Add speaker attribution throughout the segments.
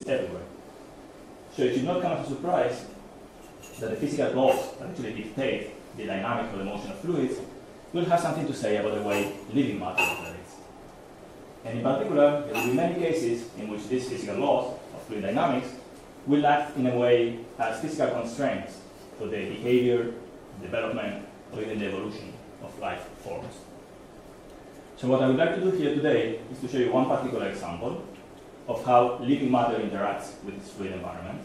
Speaker 1: everywhere. So it should not come as a surprise that the physical laws that actually dictate the dynamic or the motion of fluids will have something to say about the way living matter operates. And in particular, there will be many cases in which these physical laws of fluid dynamics will act in a way as physical constraints for the behavior, development, or even the evolution of life forms. So what I would like to do here today is to show you one particular example of how living matter interacts with its fluid environment.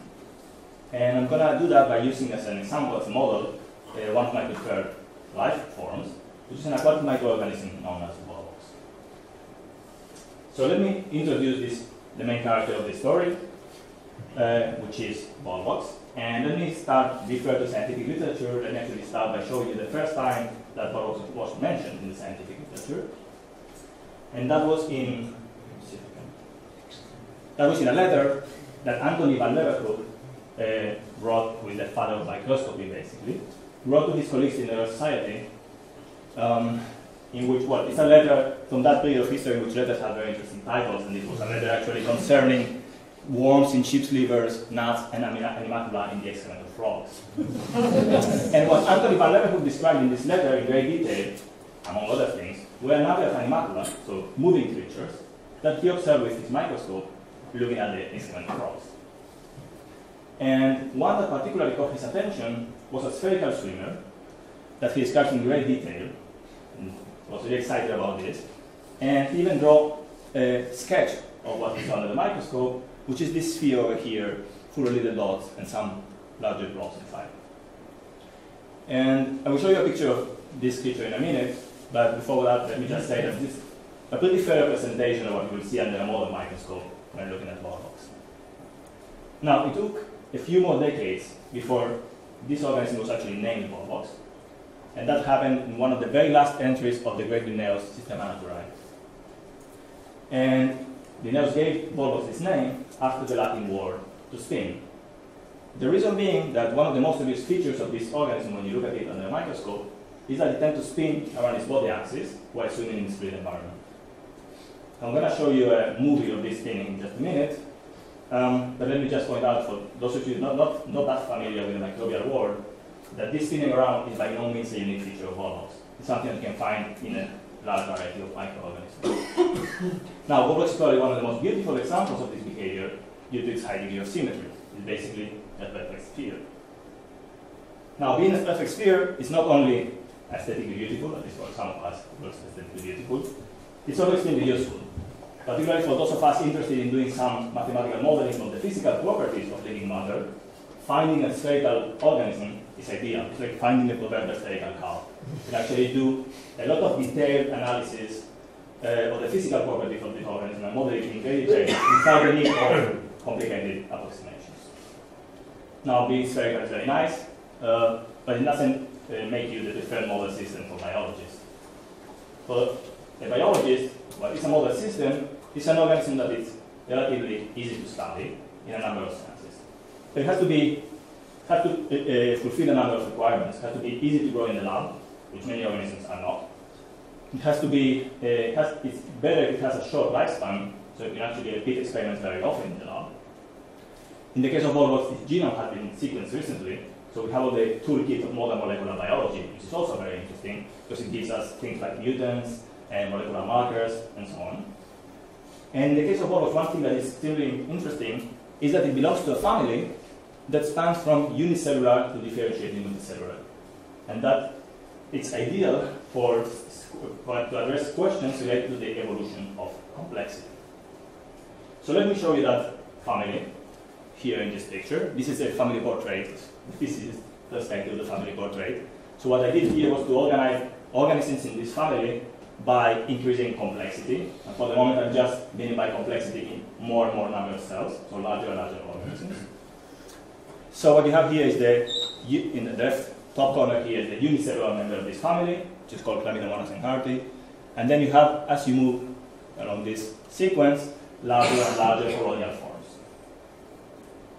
Speaker 1: And I'm going to do that by using as an example, as a model, one of my preferred life forms, which is an aquatic microorganism known as Volvox. So let me introduce the main character of the story, which is Volvox. And let me refer to scientific literature. Let me actually start by showing you the first time that Volvox was mentioned in the scientific literature. And that was in a letter that Anthony van Leeuwenhoek wrote with the father of microscopy, basically, wrote to his colleagues in the Royal Society, in which, well, it's a letter from that period of history in which letters have very interesting titles, and it was a letter actually concerning worms in sheep's livers, nuts, and animacula in the excrement of frogs. And what Anthony van Leeuwenhoek described in this letter in great detail, among other things, were a number of animacula, so moving creatures, that he observed with his microscope, looking at the excrement of frogs. And one that particularly caught his attention was a spherical swimmer that he described in great detail, and was really excited about this, and he even drew a sketch of what he saw under the microscope, which is this sphere over here, full of little dots and some larger blobs inside. And I will show you a picture of this creature in a minute, but before that, let me just say that this is a pretty fair representation of what you will see under a modern microscope when looking at Volvox. Now, it took a few more decades before this organism was actually named Volvox, and that happened in one of the very last entries of the great Linnaeus Systema Naturae. And Linnaeus gave Volvox this name after the Latin word to spin. The reason being that one of the most obvious features of this organism when you look at it under a microscope is that it tends to spin around its body axis while swimming in its fluid environment. I'm going to show you a movie of this spinning in just a minute, but let me just point out for those of you not that familiar with the microbial world, that this spinning around is by no means a unique feature of Volvox. It's something you can find in a large variety of microorganisms. Now, Volvox is probably one of the most beautiful examples of this behavior due to its high degree of symmetry. It's basically a perfect sphere. Now, being a perfect sphere is not only aesthetically beautiful, at least for some of us it looks aesthetically beautiful, it's also extremely useful, particularly for those of us interested in doing some mathematical modeling of the physical properties of living matter. Finding a spherical organism is ideal. It's like finding a proverbial spherical cow. You can actually do a lot of detailed analysis of the physical properties of the organism and model it in great detail without the need for complicated approximations. Now, being spherical is very nice, but it doesn't make you the preferred model system for biologists. For a biologist, what is a model system is an organism that is relatively easy to study in a number of senses. So it has to fulfill a number of requirements. It has to be easy to grow in the lab, which many organisms are not. It has to be, it's better if it has a short lifespan, so you can actually repeat experiments very often in the lab. In the case of Volvox, its genome has been sequenced recently, so we have all the toolkit of modern molecular biology, which is also very interesting, because it gives us things like mutants and molecular markers and so on. And in the case of Volvox, one thing that is extremely interesting is that it belongs to a family that spans from unicellular to differentiating multicellular. And that it's ideal to address questions related to the evolution of complexity. So let me show you that family here in this picture. This is a family portrait. This is the perspective of the family portrait. So what I did here was to organize organisms in this family by increasing complexity. And for the moment, I'm just meaning by complexity in more and more number of cells, so larger and larger organisms. So what you have here is in the left top corner here is the unicellular member of this family, which is called Chlamydomonas enharti. And then you have, as you move along this sequence, larger and larger colonial forms.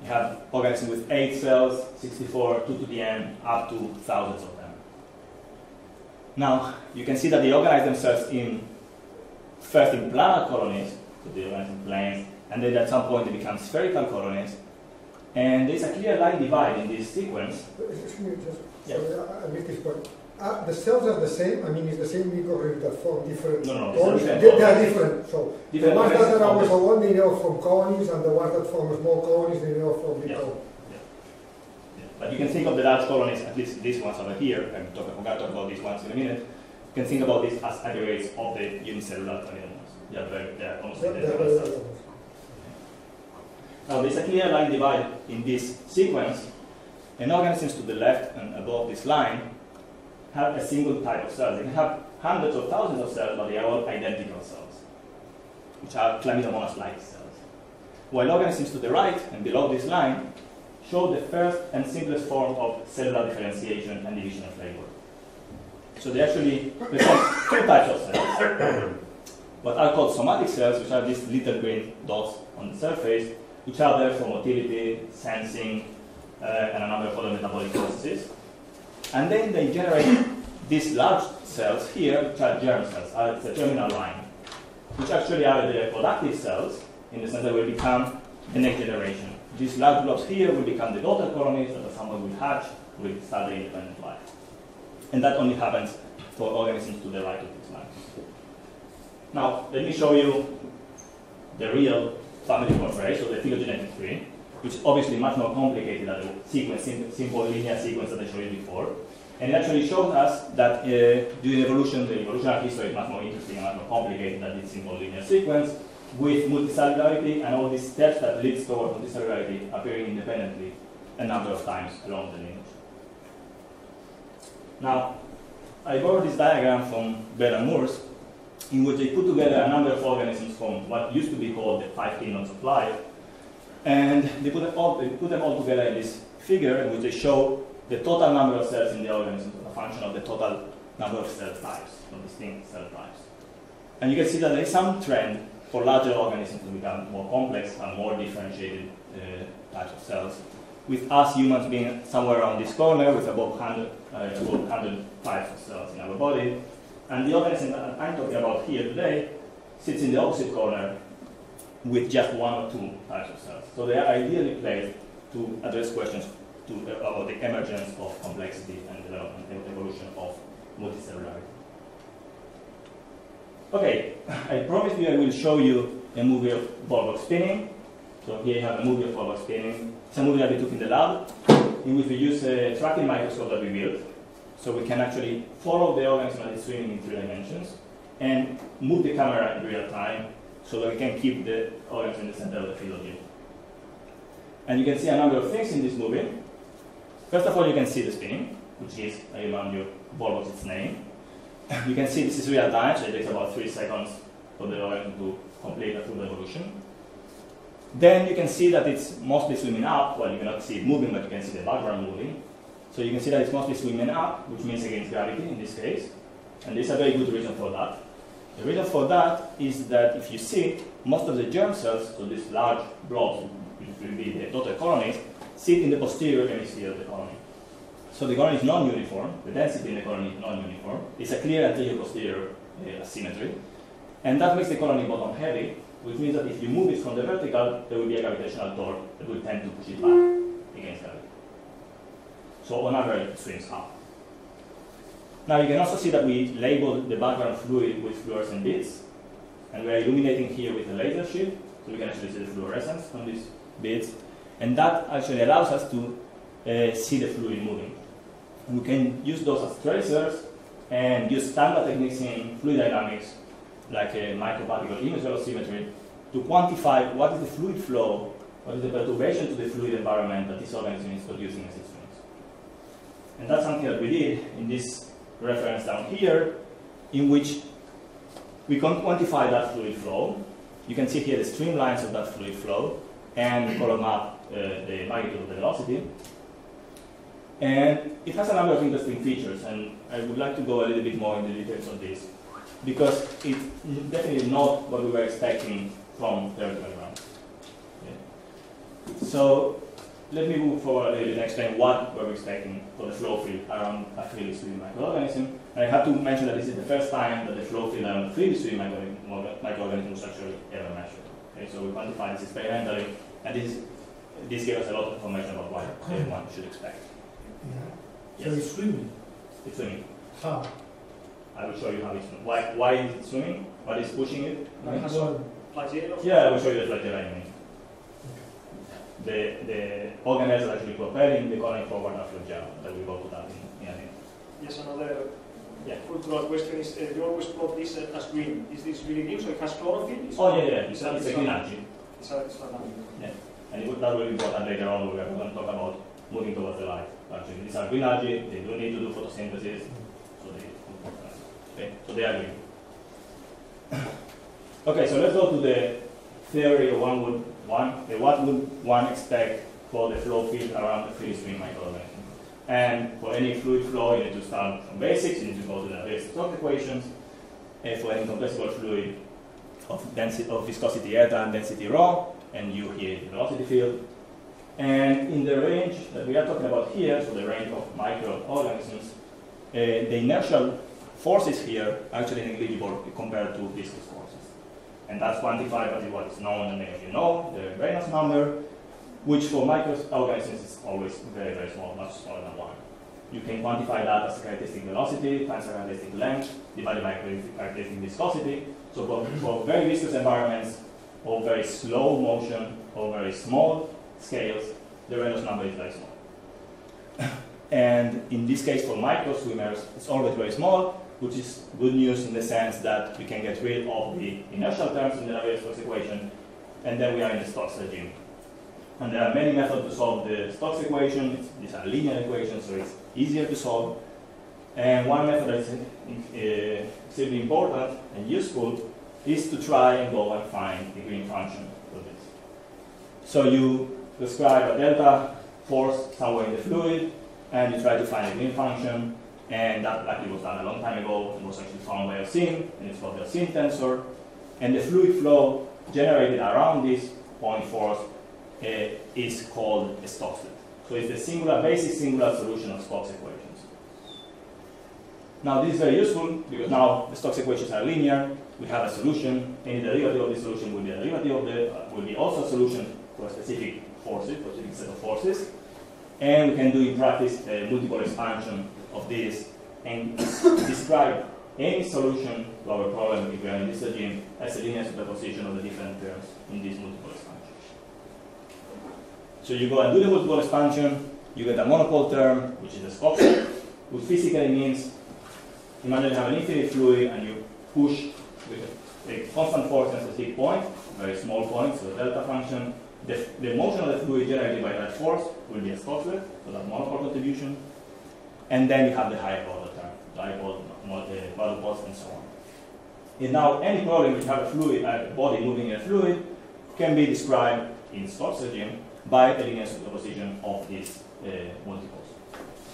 Speaker 1: You have organisms with 8 cells, 64, 2 to the n, up to thousands of them. Now, you can see that they organize themselves first in planar colonies, so they organize in planes, and then at some point they become spherical colonies. And there's a clear line divide in this sequence.
Speaker 2: Excuse me, just
Speaker 1: Yeah.
Speaker 2: sorry, I missed this part. The cells are the same. I mean, it's the same microrhythm that form different.
Speaker 1: No,
Speaker 2: colonies.
Speaker 1: different
Speaker 2: They are different. So
Speaker 1: different
Speaker 2: the ones that are
Speaker 1: organisms.
Speaker 2: always one, they know from colonies, and the ones that form small colonies, they know from big
Speaker 1: Yeah.
Speaker 2: colonies.
Speaker 1: But you can think of the large colonies, at least these ones over here, I'm going to talk about these ones in a minute. You can think about these as aggregates of the unicellular organisms. They are almost
Speaker 2: They're
Speaker 1: identical
Speaker 2: very
Speaker 1: cells.
Speaker 2: well.
Speaker 1: Now there's a clear line divide in this sequence, and organisms to the left and above this line have a single type of cells. They can have hundreds of thousands of cells, but they are all identical cells, which are chlamydomonas-like cells. While organisms to the right and below this line show the first and simplest form of cellular differentiation and division of labor. So they actually represent two types of cells, what are called somatic cells, which are these little green dots on the surface, which are there for motility, sensing, and a number of other metabolic processes. And then they generate these large cells here, which are germ cells. It's a terminal line, which actually are the reproductive cells, in the sense that will become the next generation. These large blobs here will become the daughter colonies that at some point will hatch, will start their independent life. And that only happens for organisms to the right of this line. Now, let me show you the real family portrait, so the phylogenetic tree, which is obviously much more complicated than the sequence, simple linear sequence that I showed you before. And it actually shows us that during evolution, the evolutionary history is much more interesting and much more complicated than this simple linear sequence, with multicellularity and all these steps that leads toward multicellularity appearing independently a number of times along the lineage. Now, I borrowed this diagram from Bell and Morse, in which they put together a number of organisms from what used to be called the 5 kingdoms of life, and they put them all together in this figure in which they show the total number of cells in the organism as a function of the total number of cell types, of distinct cell types. And you can see that there is some trend for larger organisms to become more complex and more differentiated types of cells, with us humans being somewhere around this corner with above 100 types of cells in our body. And the organism that I'm talking about here today sits in the opposite corner with just 1 or 2 types of cells. So they are ideally placed to address questions about the emergence of complexity and development and evolution of multicellularity. Okay, I promised you I will show you a movie of Volvox spinning. So here you have a movie of Volvox spinning. It's a movie that we took in the lab, in which we use a tracking microscope that we built. So we can actually follow the organism as it's swimming in 3 dimensions and move the camera in real time so that we can keep the organism in the center of the field of view. And you can see a number of things in this movie. First of all, you can see the spinning, which is, I remind you, Volvox its name. You can see this is real time, so it takes about 3 seconds for the organism to complete a full evolution. Then you can see that it's mostly swimming up. Well, you cannot see it moving, but you can see the background moving. So you can see that it's mostly swimming up, which means against gravity in this case. And there's a very good reason for that. The reason for that is that if you see, most of the germ cells, so these large blobs, which will be the daughter colonies, sit in the posterior hemisphere of the colony. So the colony is non-uniform, the density in the colony is non-uniform. It's a clear anterior-posterior asymmetry. And that makes the colony bottom heavy, which means that if you move it from the vertical, there will be a gravitational torque that will tend to push it back against gravity. So on average, it swims up. Now you can also see that we label the background fluid with fluorescent beads, and we are illuminating here with a laser sheet, so we can actually see the fluorescence on these beads, and that actually allows us to see the fluid moving. And we can use those as tracers and use standard techniques in fluid dynamics, like a microparticle image velocimetry, to quantify what is the fluid flow, what is the perturbation to the fluid environment that this organism is producing as it swims. And that's something that we did in this reference down here, in which we can quantify that fluid flow. You can see here the streamlines of that fluid flow, and column up the magnitude of the velocity. And it has a number of interesting features, and I would like to go a little bit more into details on this, because it's definitely not what we were expecting from theoretical ground. Okay. So let me move forward a little bit and explain what we're expecting for the flow field around a freely swimming microorganism. And I have to mention that this is the first time that the flow field around a freely swimming microorganism was actually ever measured. Okay, so we quantify this experimentally, and this gives us a lot of information about what one should expect.
Speaker 3: Yeah.
Speaker 1: Yes.
Speaker 3: So it's swimming.
Speaker 1: It's swimming.
Speaker 3: How?
Speaker 1: I will show you how it's swimming. Why is it swimming? What is pushing it? Yeah, I will show you the flagella in a minute. The organelles are actually propelling the colony forward after flagella. That we go to that in a minute.
Speaker 4: Yes, another cultural question is, you always plot this as green. Is this really green? So it has chlorophyll?
Speaker 1: Oh, yeah. It's a green algae.
Speaker 4: It's an algae.
Speaker 1: Yeah. And that will be important later on. We're going to talk about moving towards the light. Actually, these are green algae. They do need to do photosynthesis. So they are green. Okay, so let's go to the theory of what would one expect for the flow field around the free stream microorganism. And for any fluid flow, you need to start from basics. You need to go to the basic Stokes equations. For any compressible fluid of density, of viscosity eta and density rho, and you here the velocity field. And in the range that we are talking about here, so the range of microorganisms, the inertial forces here are actually negligible compared to viscous forces. And that's quantified by what is known and as you know, the Reynolds number, which for microorganisms is always very, very small, much smaller than 1. You can quantify that as characteristic velocity times characteristic length divided by characteristic viscosity. So for very viscous environments, or very slow motion, or very small scales, the Reynolds number is very small. And in this case, for micro swimmers, it's always very small, which is good news in the sense that we can get rid of the inertial terms in the Navier-Stokes equation, and then we are in the Stokes regime. And there are many methods to solve the Stokes equation. These are linear equations, so it's easier to solve. And one method that is extremely important and useful is to try and go and find the green function for this. So you describe a delta force somewhere in the fluid, and you try to find a green function, and that likely was done a long time ago. It was actually found by Osim, and it's called the Osim tensor. And the fluid flow generated around this point force is called a Stokeslet. So it's the singular, basic singular solution of Stokes equations. Now this is very useful because now the Stokes equations are linear. We have a solution. Any derivative of the solution will be a derivative of will be also a solution for a specific forces, for a specific set of forces. And we can do in practice a multiple expansion of this and describe any solution to our problem if we are in this regime as a linear superposition of the different terms in this multiple expansion. So you go and do the multiple expansion, you get a monopole term, which is a Stokes, which physically means, imagine you have an infinite fluid and you push with a constant force at a specific point, very small point, so a delta function. The motion of the fluid generated by that force will be a Stokeslet, so that monopole contribution. And then you have the higher order term, dipole, quadrupoles, and so on. And now any problem which have a fluid, a body moving in a fluid, can be described in Stokes regime by a linear superposition of these multiples.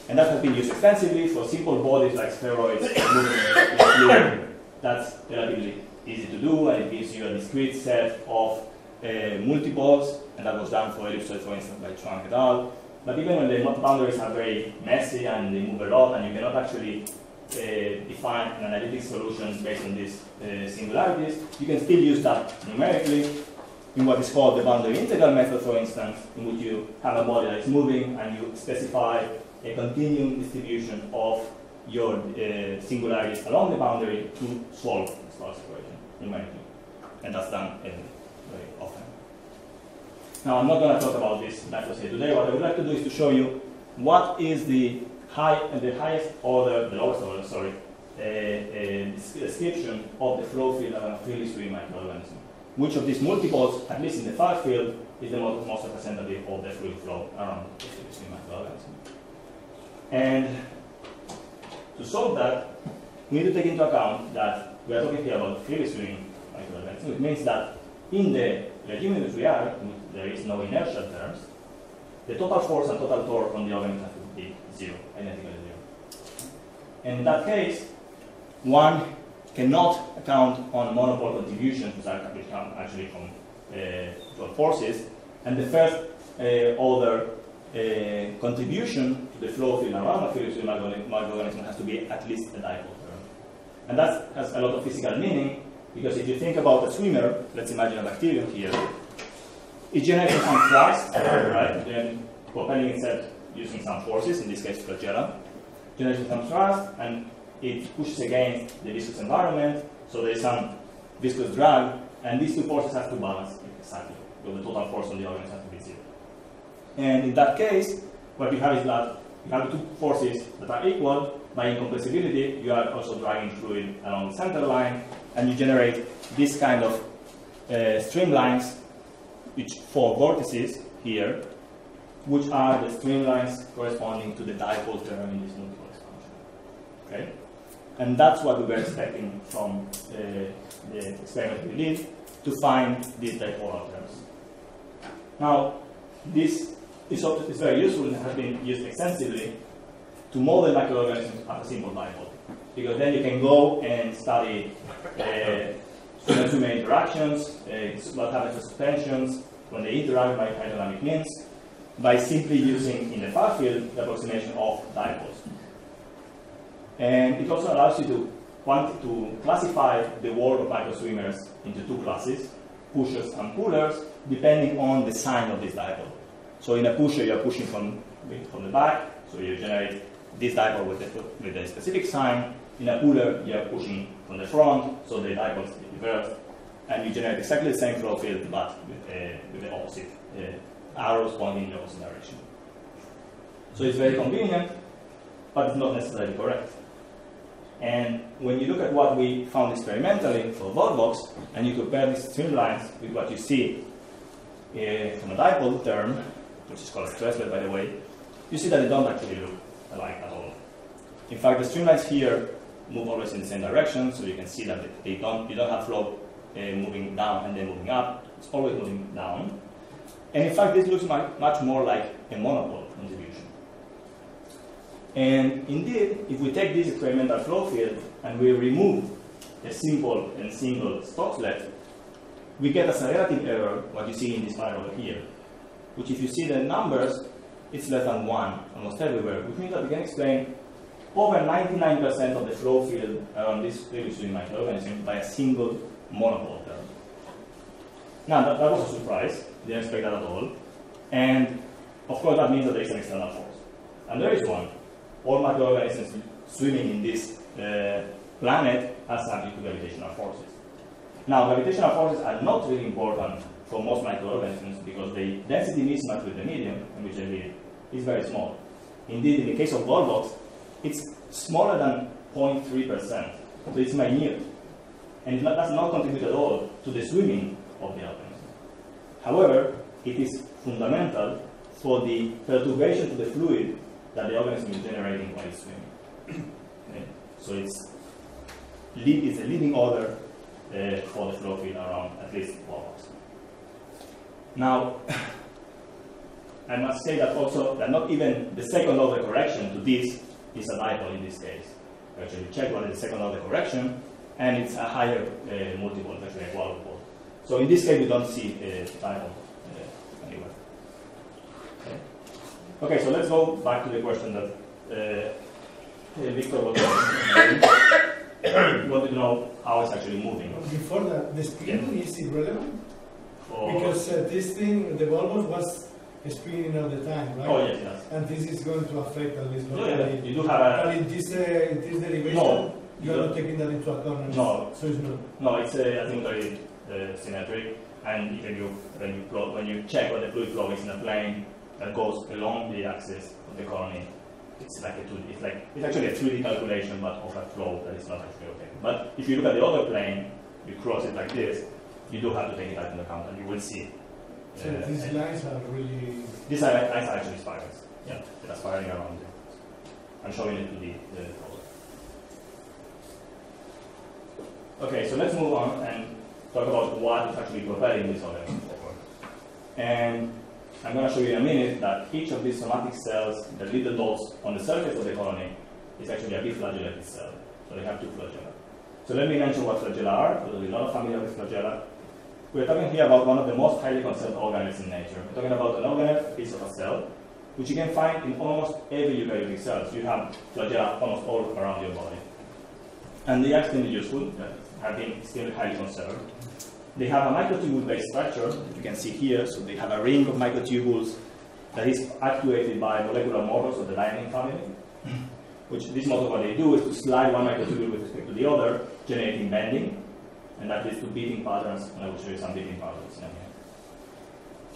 Speaker 1: And that has been used extensively for simple bodies like spheroids moving in a fluid. That's relatively easy to do, and it gives you a discrete set of multiples, and that was done for ellipsoids, for instance, by Chuang et al. But even when the boundaries are very messy and they move a lot, and you cannot actually define an analytic solution based on these singularities, you can still use that numerically in what is called the boundary integral method, for instance, in which you have a body that is moving and you specify a continuum distribution of your singularities along the boundary to solve the Stokes equation numerically. And that's done very often. Now, I'm not going to talk about this methods here today. What I would like to do is to show you what is the highest order, the lowest order, sorry, description of the flow field of a freely swimming microorganism. Which of these multiples, at least in the far field, is the most representative of the fluid flow around the freely swimming microorganism. And to solve that, we need to take into account that we are talking here about freely swimming microorganisms. It means that in the regime in which we are, in which there is no inertial terms, the total force and total torque on the organism has to be zero, identically zero. And in that case, one cannot account on monopole contributions, which come actually from forces, and the first order contribution to the flow field around a freely swimming microorganism has to be at least a dipole term. And that has a lot of physical meaning, Because if you think about a swimmer, let's imagine a bacterium here, it generates some thrust, right? Then propelling itself using some forces, in this case flagella, generating some thrust, and it pushes against the viscous environment, so there is some viscous drag, and these two forces have to balance exactly, because the total force on the organism has to be zero. And in that case, what you have is that you have two forces that are equal. By incompressibility, you are also dragging fluid along the center line, and you generate this kind of streamlines, which form vortices here, which are the streamlines corresponding to the dipole term in this multiple expansion. Okay? And that's what we were expecting from the experiment we did to find these dipolar terms. Now, this is very useful and has been used extensively to model microorganisms as a simple dipole, because then you can go and study human interactions, what happens to suspensions when they interact by hydrodynamic means, by simply using in the far field the approximation of dipoles. And it also allows you to classify the world of microswimmers into two classes, pushers and pullers, depending on the sign of this dipole. So in a pusher, you are pushing from the back, so you generate this dipole with a specific sign. In a puller, you are pushing from the front, so the dipole is reversed, and you generate exactly the same flow field, but with the opposite arrows pointing in the opposite direction. So it's very convenient, but it's not necessarily correct. And when you look at what we found experimentally for Volvox, and you compare these streamlines with what you see from a dipole term, which is called a stresslet, by the way, you see that they don't actually look alike at all. In fact, the streamlines here move always in the same direction, so you can see that you don't have flow moving down and then moving up. It's always moving down. And in fact, this looks much more like a monopole contribution. And indeed, if we take this experimental flow field and we remove a simple and single Stockslet, we get as a relative error what you see in this file over here, which if you see the numbers, it's less than 1 almost everywhere, which means that we can explain over 99% of the flow field around this previously microorganism by a single monopole term. Now, that was a surprise. Didn't expect that at all. And of course, that means that there is an external force. And there is one. All microorganisms swimming in this planet are subject to gravitational forces. Now, gravitational forces are not really important for most microorganisms because the density mismatch with the medium in which they live is very small. Indeed, in the case of Volvox, it's smaller than 0.3%, so it's minute. And it does not contribute at all to the swimming of the organism. However, it is fundamental for the perturbation to the fluid that the organism is generating while it's swimming. Okay? So it's a leading order for the flow field around at least Volvox. Now, I must say that also that not even the second order correction to this is a dipole in this case. We actually check what is the second order correction, and it's a higher multiple, it's actually a quadrupole. So in this case, we don't see a dipole anywhere. Okay, so let's go back to the question that Victor was asking. We wanted to know how it's actually moving.
Speaker 3: Before that, the spin is irrelevant? Because this thing, the Volvox was spinning all the time, right?
Speaker 1: Oh, yes, yes.
Speaker 3: And this is going to affect at least locally.
Speaker 1: Yeah, you do have a...
Speaker 3: But in this derivation,
Speaker 1: no,
Speaker 3: you're not taking that into account?
Speaker 1: No.
Speaker 3: So it's not?
Speaker 1: No, it's asymptotically symmetric. And when you check what the fluid flow is in a plane that goes along the axis of the colony, it's actually a 2D calculation, but of a flow that is not actually okay. But if you look at the other plane, you cross it like this, you do have to take it into account, and you will see.
Speaker 3: So these lines are really...
Speaker 1: These lines are actually spirals. Yeah, they are spiraling around it. I'm showing it to the photo. Okay, so let's move on and talk about what is actually propelling this organism forward. And I'm going to show you in a minute that each of these somatic cells, the little dots on the surface of the colony, is actually a biflagellated cell. So they have two flagella. So let me mention what flagella are, because we're not familiar with flagella. We're talking here about one of the most highly conserved organelles in nature. We're talking about an organelle, a piece of a cell, which you can find in almost every eukaryotic cell. So you have flagella almost all around your body. and they are extremely useful, have been extremely highly conserved. They have a microtubule-based structure that you can see here, so they have a ring of microtubules that is actuated by molecular motors of the diamine family, which this motor, what they do is to slide one microtubule with respect to the other, generating bending, and that leads to beating patterns, and I will show you some beating patterns in a minute.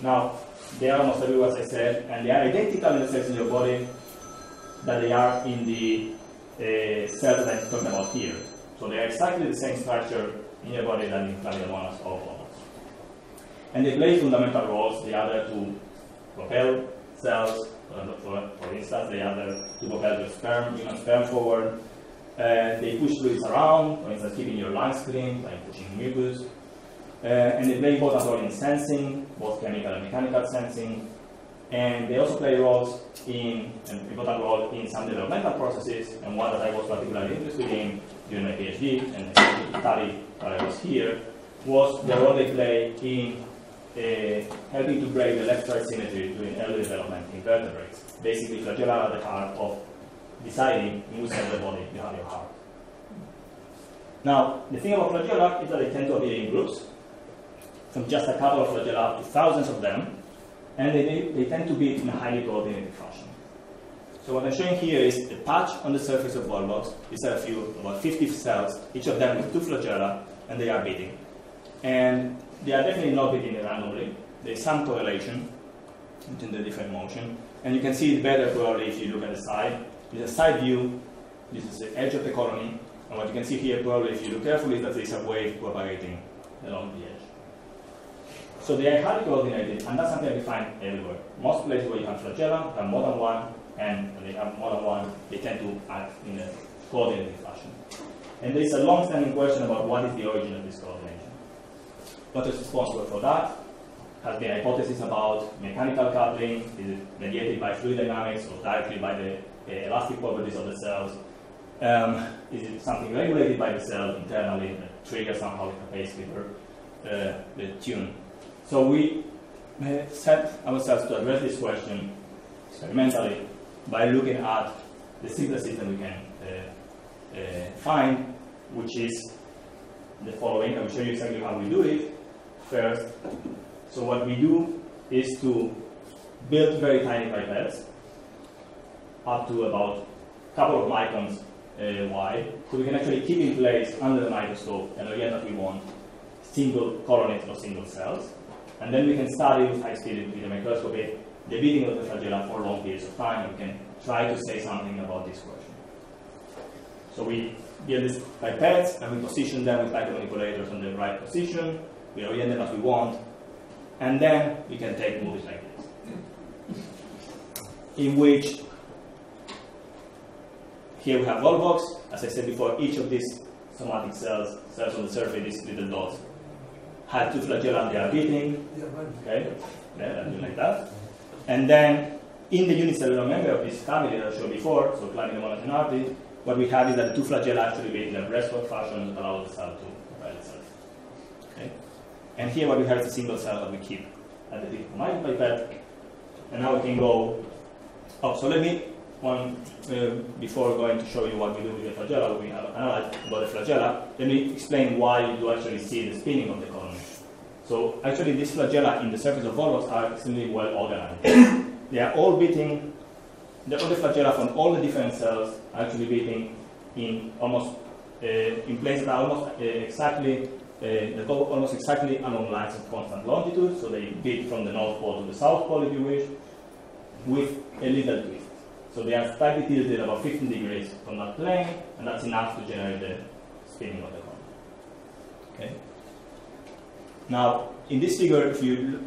Speaker 1: Now, they are almost everywhere, as I said, and they are identical in the cells in your body that they are in the cells that I'm talking about here. So they are exactly the same structure in your body than in chlamydomonas or Volvox. And they play fundamental roles. They are there to propel cells, for instance, they are there to propel your sperm, human sperm forward. They push fluids around, for instance, keeping your lungs clean, like pushing mucus. And they play important role in sensing, both chemical and mechanical sensing. And they also play roles in, an important role in some developmental processes, and one that I was particularly interested in during my PhD, and the study while I was here, was the role they play in helping to break the left-right symmetry during early development in vertebrates. Basically, flagella are the heart of deciding in which side of the body you have your heart. Now, the thing about flagella is that they tend to appear in groups, from just a couple of flagella up to thousands of them, and they tend to be in a highly coordinated fashion. So what I'm showing here is a patch on the surface of Volvox. These are about 50 cells, each of them with 2 flagella, and they are beating. And they are definitely not beating randomly. There's some correlation between the different motion. And you can see it better probably if you look at the side. It's a side view. This is the edge of the colony. And what you can see here probably if you look carefully is that there is a wave propagating along the edge. So they are highly coordinated, and that's something that we find everywhere. Most places where you have flagella have more than one, and when they have more than one, they tend to act in a coordinated fashion. And there is a long-standing question about what is the origin of this coordination. What is responsible for that? Has been hypotheses about mechanical coupling. Is it mediated by fluid dynamics or directly by the elastic properties of the cells? Is it something regulated by the cell internally that triggers somehow a pace clipper, the tune? So we set ourselves to address this question experimentally by looking at the simplest system we can find, which is the following. I will show you exactly how we do it first. So what we do is to build very tiny pipettes up to about a couple of microns wide, so we can actually keep in place under the microscope and orient that we want single colonies or single cells. And then we can study with high speed with the microscopy the beating of the flagella for long periods of time, and we can try to say something about this question. So we build these pipettes and we position them with micromanipulators on the right position, we orient them as we want, and then we can take movies like this, in which here we have Volvox. As I said before, each of these somatic cells on the surface, these little dots, had 2 flagella and they are beating. Okay, like that. And then in the unicellular member of this family that I showed before, so chlamydomonas and arty, what we have is that the 2 flagella actually beat in a breastwork fashion that allows the cell to propel itself. Okay? And here what we have is a single cell that we keep at the tip of the micropipette. And now we can go up. So let me, before going to show you what we do with the flagella, we have analyzed about the flagella, let me explain why you do actually see the spinning of the colony. So actually these flagella in the surface of Volvox are extremely well organized. They are all beating, all the flagella from all the different cells are actually beating in almost, in places that are almost exactly, they go almost exactly along lines of constant longitude, so they beat from the North Pole to the South Pole if you wish, with a little twist. So they are slightly tilted about 15 degrees from that plane, and that's enough to generate the spinning of the colony. Okay. Now, in this figure, if you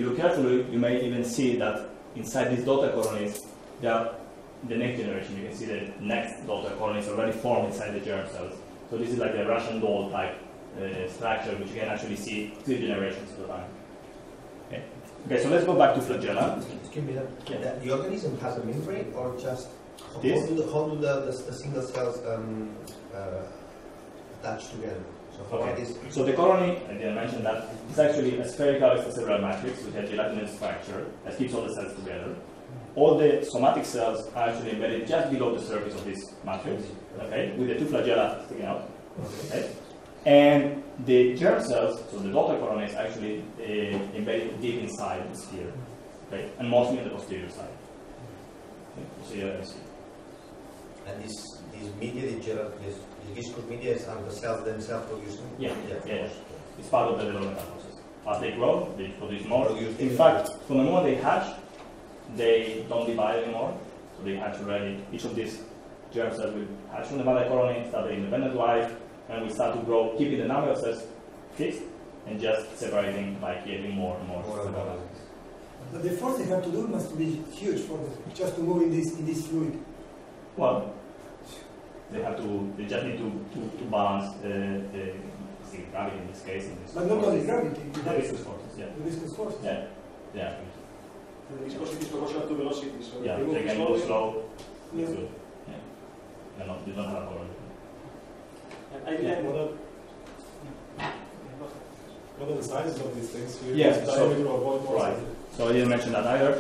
Speaker 1: look carefully, you may even see that inside these daughter colonies, there are the next generation. You can see the next daughter colonies already formed inside the germ cells. So this is like a Russian doll type structure, which you can actually see 3 generations at a time. Okay. Okay, so let's go back to flagella.
Speaker 5: Excuse me, the organism has a membrane, or just how do the single cells attach together?
Speaker 1: Okay. So the colony, I didn't mention that, is actually a spherical extracellular matrix with a gelatinous structure that keeps all the cells together. All the somatic cells are actually embedded just below the surface of this matrix, okay, with the two flagella sticking out. Okay. And the germ cells, so the daughter colonies, are actually embedded deep inside the sphere, okay, and mostly on the posterior side. Okay. So here you see.
Speaker 5: And this media, the viscous media, is the cells themselves producing?
Speaker 1: Yeah. It's part of the developmental process. As they grow, they produce more. In fact, from the moment they hatch, they don't divide anymore. So they hatch already. Each of these germ cells will hatch from the mother colony, start their independent life, and we start to grow, keeping the number of cells fixed, and just separating by creating more and more.
Speaker 2: But the force they have to do must be huge for them, just to move in this fluid.
Speaker 1: Well, they just need to balance the gravity in this case.
Speaker 2: But not only gravity.
Speaker 1: The viscous forces, yeah.
Speaker 2: The viscous forces.
Speaker 1: Yeah.
Speaker 4: The viscosity is proportional to velocity, so
Speaker 1: yeah, they can move slow. It's good. Yeah. You don't have a problem.
Speaker 6: What are the sizes of these things?
Speaker 1: Yes, right. So I didn't mention that either.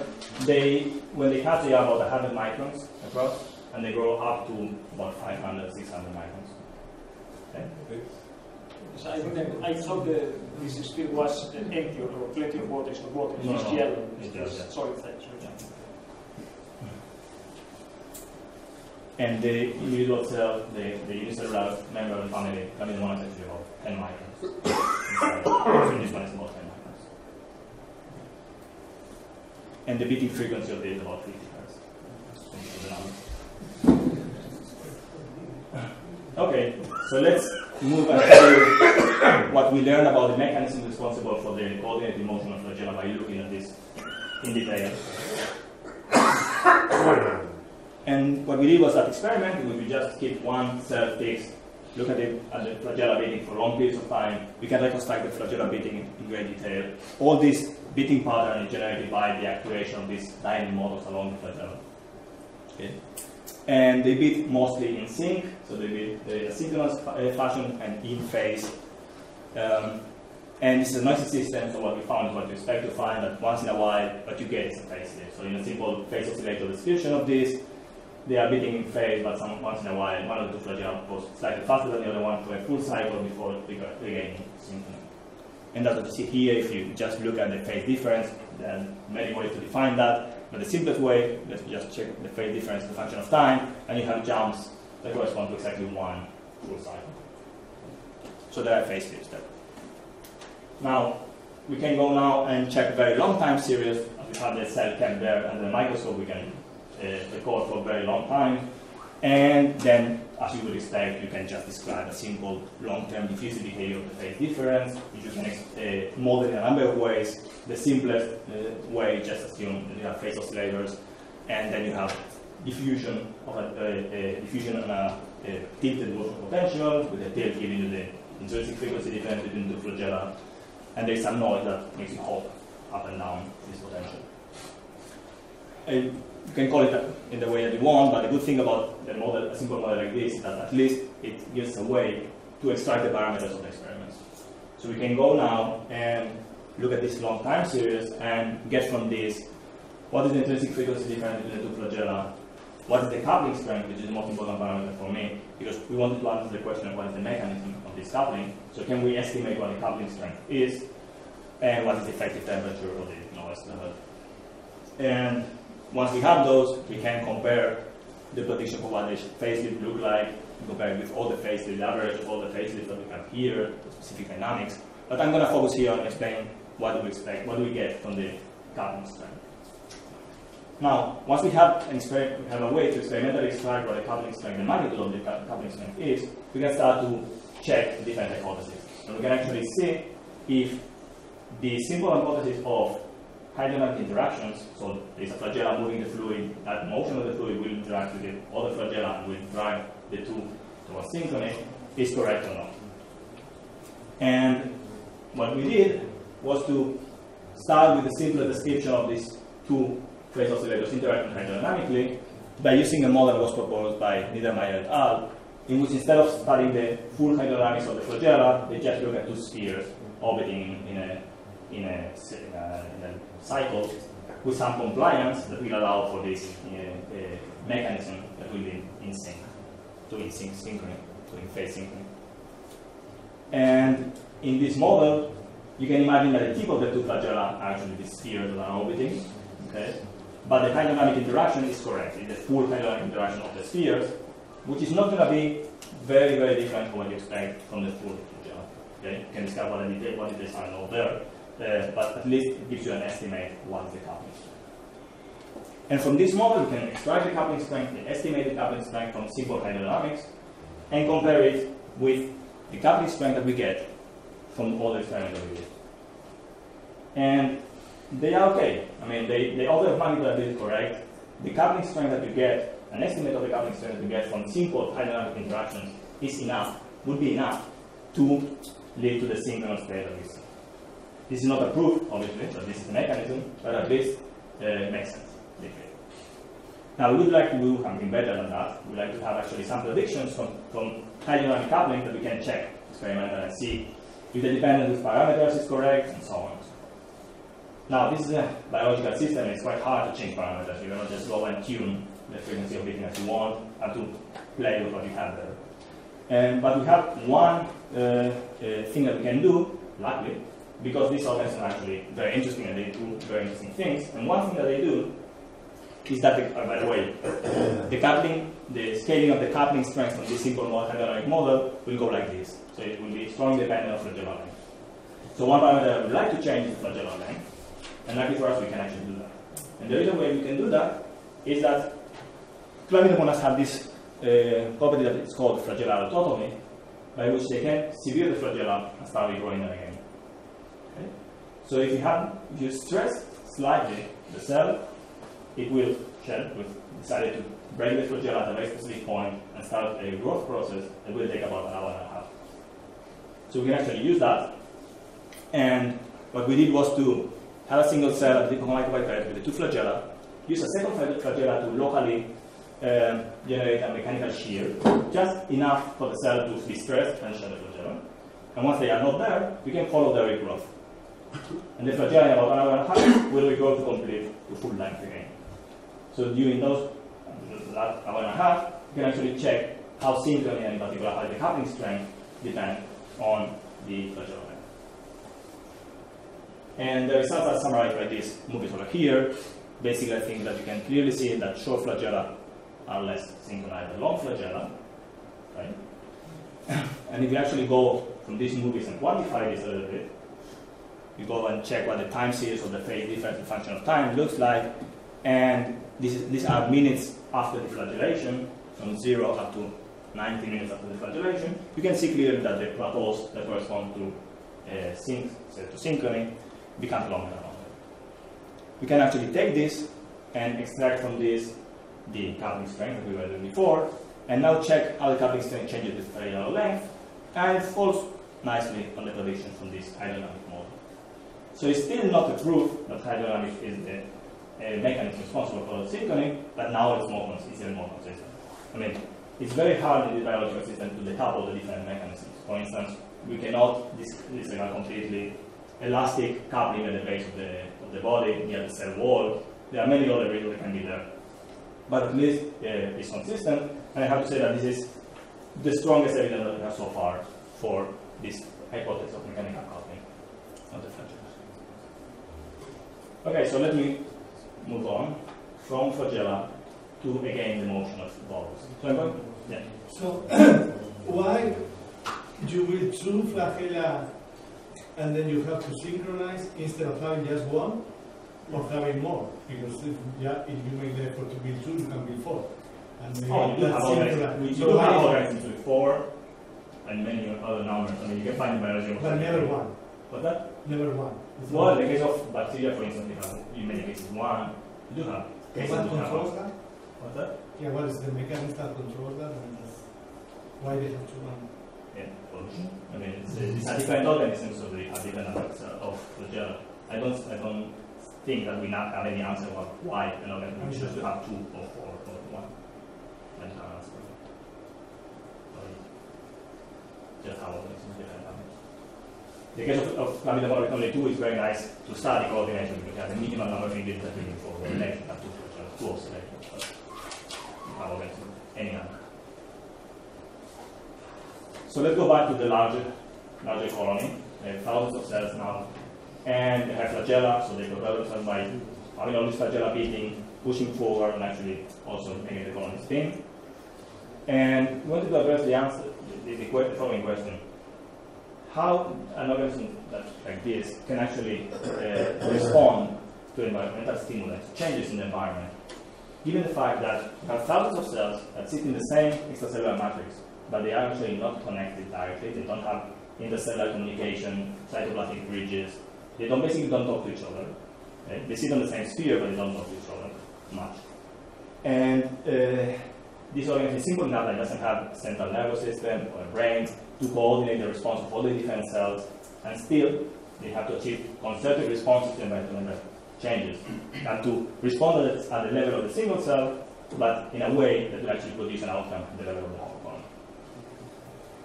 Speaker 1: When they hatch, they are about 100 microns across, and they grow up to about 500, 600 microns. Okay.
Speaker 4: So I thought this sphere was empty or plenty of water. It's not water.
Speaker 1: No,
Speaker 4: it's
Speaker 1: no,
Speaker 4: yellow.
Speaker 1: it's just
Speaker 4: solid things.
Speaker 1: Yeah. And the individual cell, the unicellular member of the family, the one is actually about 10 microns. So this one is about 10 microns. And the beating frequency of this is about 50 hertz. Okay, so let's move on to what we learned about the mechanism responsible for the coordinated motion of flagella by looking at this in detail. And what we did was that experiment, we would just keep one cell fixed, look at the flagella beating for long periods of time. We can reconstruct the flagella beating in great detail. All this beating pattern is generated by the actuation of these diamond motors along the flagella. Okay. And they beat mostly in sync, so they beat in a synchronous fashion and in phase. And it's a noisy system, so what we found is what you expect to find, that once in a while what you get is a phase shift. So in a simple phase oscillator description of this, they are beating in phase, but once in a while one of the two flagella goes slightly faster than the other one for a full cycle before regaining synchrony. And that's what you see here. If you just look at the phase difference, there are many ways to define that. But the simplest way, let's just check the phase difference as a function of time, and you have jumps that correspond to exactly one full cycle. So there are phase shifts there. Now, we can go now and check very long time series. As we have the cell kept there under the microscope, we can record for a very long time. And then, as you would expect, you can just describe a simple long-term diffusive behavior of the phase difference, which you can model in a number of ways. The simplest way, just assume that you have phase oscillators, and then you have diffusion of diffusion on a tilted motion potential, with a tilt giving you the intrinsic frequency difference between the flagella, and there is some noise that makes you hop up and down this potential. You can call it in the way that you want, but the good thing about the model, a simple model like this, is that at least it gives a way to extract the parameters of the experiments. So we can go now and look at this long time series and get from this what is the intrinsic frequency difference between the two flagella, what is the coupling strength, which is the most important parameter for me, because we wanted to answer the question of what is the mechanism of this coupling. So can we estimate what the coupling strength is, and what is the effective temperature of the noise level. And once we have those, we can compare the prediction for what the facelift look like, compare it with all the facelifts, the average of all the facelifts that we have here, the specific dynamics. But I'm going to focus here on explaining what do we expect, what do we get from the coupling strength. Now, once we have a way to experimentally extract what the coupling strength, the magnitude of the coupling strength is, we can start to check different hypotheses. And we can actually see if the simple hypothesis of hydrodynamic interactions, so there's a flagella moving the fluid, that motion of the fluid will interact with the other flagella and will drive the two towards synchrony, is correct or not. And what we did was to start with the simple description of these two phase oscillators interacting hydrodynamically by using a model that was proposed by Niedermeyer et al. in which instead of studying the full hydrodynamics of the flagella, they just look at two spheres orbiting in a cycle with some compliance that will allow for this mechanism that will be in sync, synchrony, in phase synchrony. And in this model, you can imagine that the tip of the two flagella are actually the spheres that are orbiting, okay? But the hydrodynamic interaction is correct. It's the full hydrodynamic interaction of the spheres, which is not going to be very, very different from what you expect from the full flagella. Okay? You can discover what the details are not there, but at least it gives you an estimate what is the coupling strength. And from this model, you can extract the coupling strength, the estimated coupling strength from simple hydrodynamics, and compare it with the coupling strength that we get from all the experiments that we did. And they are okay. I mean, the order of magnitude is correct. The coupling strength that you get, an estimate of the coupling strength that you get from simple hydrodynamic interactions is enough, would be enough to lead to the synchronous state that we see. This is not a proof, obviously, that this is a mechanism, but at least makes sense. Now, we would like to do something better than that. We would like to have actually some predictions from hydrodynamic coupling that we can check experimentally and see if the dependence with parameters is correct, and so on. Now, this is a biological system. It's quite hard to change parameters. You cannot just go and tune the frequency of beating as you want and to play with what you have there. But we have one thing that we can do, luckily, because these organisms are actually very interesting and they do very interesting things. And one thing that they do is that, by the way, the scaling of the coupling strength from this simple hydrodynamic model will go like this. So it will be strongly dependent on flagellar length. So one parameter I would like to change is the flagellar length. And luckily for us, we can actually do that. And the reason why we can do that is that chlamydomonas have this property that is called flagellar autotomy, by which they can sever the flagella and start regrowing them again. Okay? So if you stress slightly the cell, it will shed. We've decided to break the flagella at a very specific point and start a growth process that will take about an hour and a half. So we can actually use that. And what we did was to have a single cell at the microbiota with the two flagella, use a second flagella to locally generate a mechanical shear, just enough for the cell to be stressed and shed the flagella. And once they are not there, we can follow their regrowth. And the flagella in about an hour and a half will regrow to complete to full length again. So during that hour and a half, you can actually check how synchrony and in particular how the coupling strength depend on the flagella. And the results are summarized by this movie over here. Basically, I think that you can clearly see that short flagella are less synchronized than long flagella, right? And if you actually go from these movies and quantify this a little bit, you go and check what the time series of the phase difference in function of time looks like, and these are minutes after the flagellation, from 0 up to 90 minutes after the flagellation. You can see clearly that the plateaus that correspond to synchrony become longer and longer. We can actually take this and extract from this the coupling strength that we were doing before, and now check how the coupling strength changes with flagellar length, and it falls nicely on the prediction from this hydrodynamic model. So it's still not a proof that hydrodynamics is the mechanism responsible for the synchrony, but now it's more consistent. I mean, it's very hard in the biological system to decouple the different mechanisms. For instance, we cannot disregard completely elastic coupling at the base of the body, near the cell wall. There are many other reasons that can be there. But at least it's consistent, and I have to say that this is the strongest evidence that we have so far for this hypothesis of mechanical coupling of the flagella. Okay, so let me move on from flagella to, again, the motion of Volvox. So I'm going, yeah.
Speaker 3: So, why you will two flagella and then you have to synchronize instead of having just one or having more? Because if you make the effort to build two, you can build four. And maybe
Speaker 1: we do have organisms with 4 and many other numbers. I mean, you can find biology.
Speaker 3: But never one.
Speaker 1: What's that?
Speaker 3: Never one.
Speaker 1: Well, in the case of bacteria, for instance, we have in many cases 1. You do have cases
Speaker 3: what controls that?
Speaker 1: What's that?
Speaker 3: Yeah, what is the mechanism that controls that? And why they have to run?
Speaker 1: Yeah, evolution. I mean, it's a different organism, so they have different aspects of flagella. I don't think that we not have any answer about why an organism chooses to have 2 or 4 or 1. just how organisms different damage. The case of chlamydia 2 is very nice to study coordination because you have a minimal number of ingredients that you need for coordination, have two oscillators, but how organisms, any number. So let's go back to the larger colony. They have thousands of cells now, and they have flagella, so they propel themselves by having all these flagella beating, pushing forward, and actually also making the colony spin. And we wanted to address the following question. How an organism like this can actually respond to environmental stimuli, changes in the environment, given the fact that you have thousands of cells that sit in the same extracellular matrix, but they are actually not connected directly. They don't have intercellular communication, cytoplasmic bridges. They basically don't talk to each other. Okay? They sit on the same sphere, but they don't talk to each other much. And this organism is simple enough that it doesn't have a central nervous system or a brain to coordinate the response of all the different cells, and still they have to achieve concerted responses to environmental changes and to respond at the level of the single cell, but in a way that will actually produce an outcome at the level of the whole colony.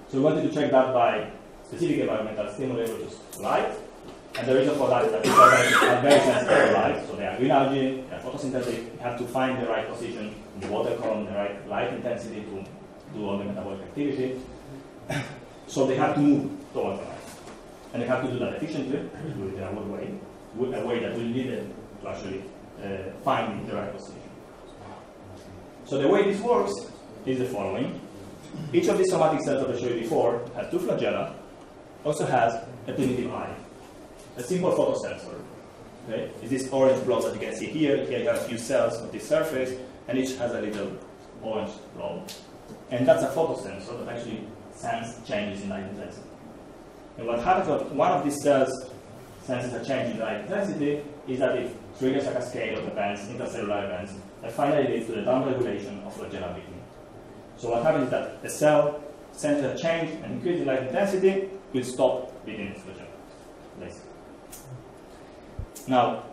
Speaker 1: So we wanted to check that by specific environmental stimuli, which is light. And the reason for that is that these organisms are very sensitive to light, so they are green algae, they are photosynthetic, you have to find the right position in the water column, the right light intensity to do all the metabolic activity. So they have to move towards the light. And they have to do that efficiently, do it in a way that will lead them to actually find the right position. So the way this works is the following. Each of these somatic cells that I showed you before has two flagella, also has a primitive eye. A simple photosensor. Okay? It's this orange blob that you can see here. Here you have a few cells on this surface, and each has a little orange blob. And that's a photosensor that actually senses changes in light intensity. And what happens when one of these cells senses a change in light intensity is that it triggers a cascade of events, intercellular events, that finally leads to the downregulation of flagella beating. So what happens is that a cell senses a change and increase in light intensity will stop beating its flagella. Basically. Now,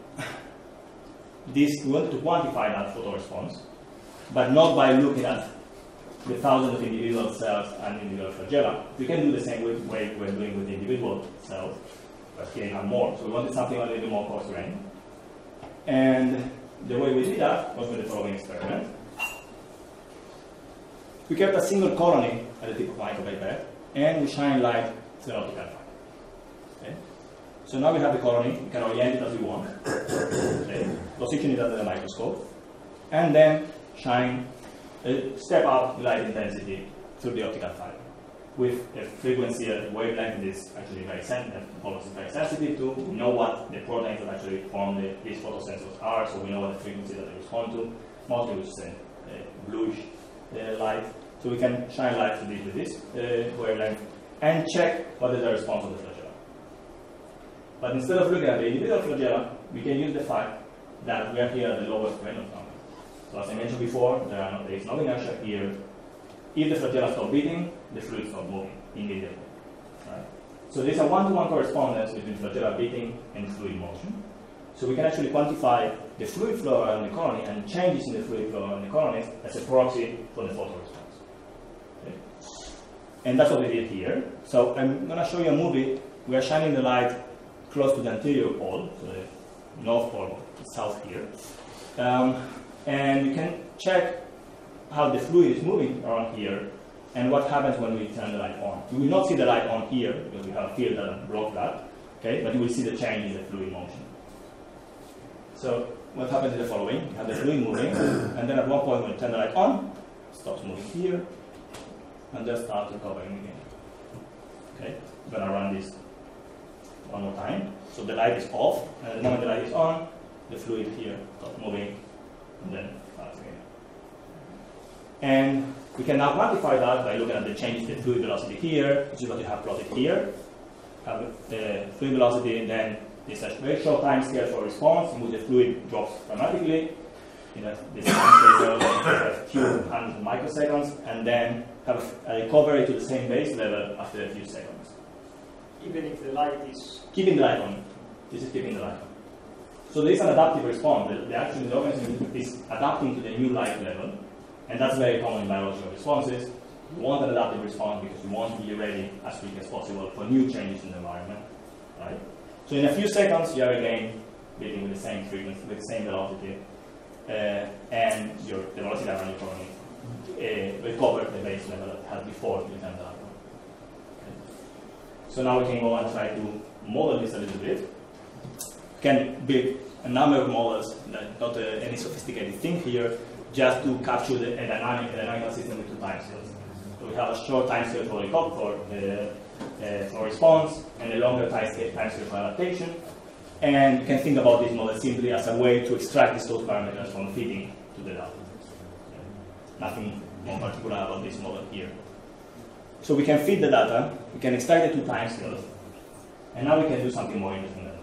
Speaker 1: we wanted to quantify that photoresponse, but not by looking at the thousands of individual cells and individual flagella. We can do the same way we're doing with the individual cells, but here you have more. So we wanted something a little bit more coarse-grained. And the way we did that was with the following experiment. We kept a single colony at the tip of the micropipette, and we shine light through an optical fiber. Okay? So now we have the colony, we can orient it as we want, okay? Position it under the microscope, and then step up the light intensity through the optical fiber with a frequency, a wavelength that is actually very sensitive. Volvox is very sensitive to. We know what the proteins that actually form these photosensors are, so we know what the frequency that they respond to, mostly which is a bluish light. So we can shine light through this with this wavelength and check what is the response of the flagella. But instead of looking at the individual flagella, we can use the fact that we are here at the lowest grain of number. So as I mentioned before, there is no inertia here. If the flagella stop beating, the fluid stops moving immediately. Right? So there's a one-to-one correspondence between flagella beating and fluid motion. So we can actually quantify the fluid flow around the colony and changes in the fluid flow around the colonies as a proxy for the photoresponse. Okay? And that's what we did here. So I'm going to show you a movie. We are shining the light close to the anterior pole, so the north pole, the south here. And you can check how the fluid is moving around here and what happens when we turn the light on. You will not see the light on here because we have a field that blocks that, okay? But you will see the change in the fluid motion. So what happens is the following. You have the fluid moving, and then at one point when you turn the light on, it stops moving here, and then starts recovering again. Okay? I'm going to run this one more time. So the light is off, and the moment the light is on, the fluid here stops moving, and then starts again. And we can now quantify that by looking at the change in the fluid velocity here, which is what you have plotted here. Have the fluid velocity, and then this is a very short time scale for response, in which the fluid drops dramatically. This time scale a few hundreds of microseconds, and then have a recovery to the same base level after a few seconds.
Speaker 4: Even if the light is...
Speaker 1: Keeping the light on. This is keeping the light on. So there is an adaptive response. The organism is adapting to the new light level, and that's very common in biological responses. You want an adaptive response because you want to be ready as quick as possible for new changes in the environment, right? So in a few seconds, you are again beating with the same frequency, with the same velocity, and the velocity around your colony recover the base level that it had before you turned that. So now we can go and try to model this a little bit. We can build a number of models, not any sophisticated thing here, just to capture a dynamical system with two time scales. So we have a short time scale for response and a longer time scale for adaptation. And you can think about this model simply as a way to extract these those parameters from fitting to the data. Nothing more particular about this model here. So we can feed the data, we can extract the two time scales, and now we can do something more interesting than that.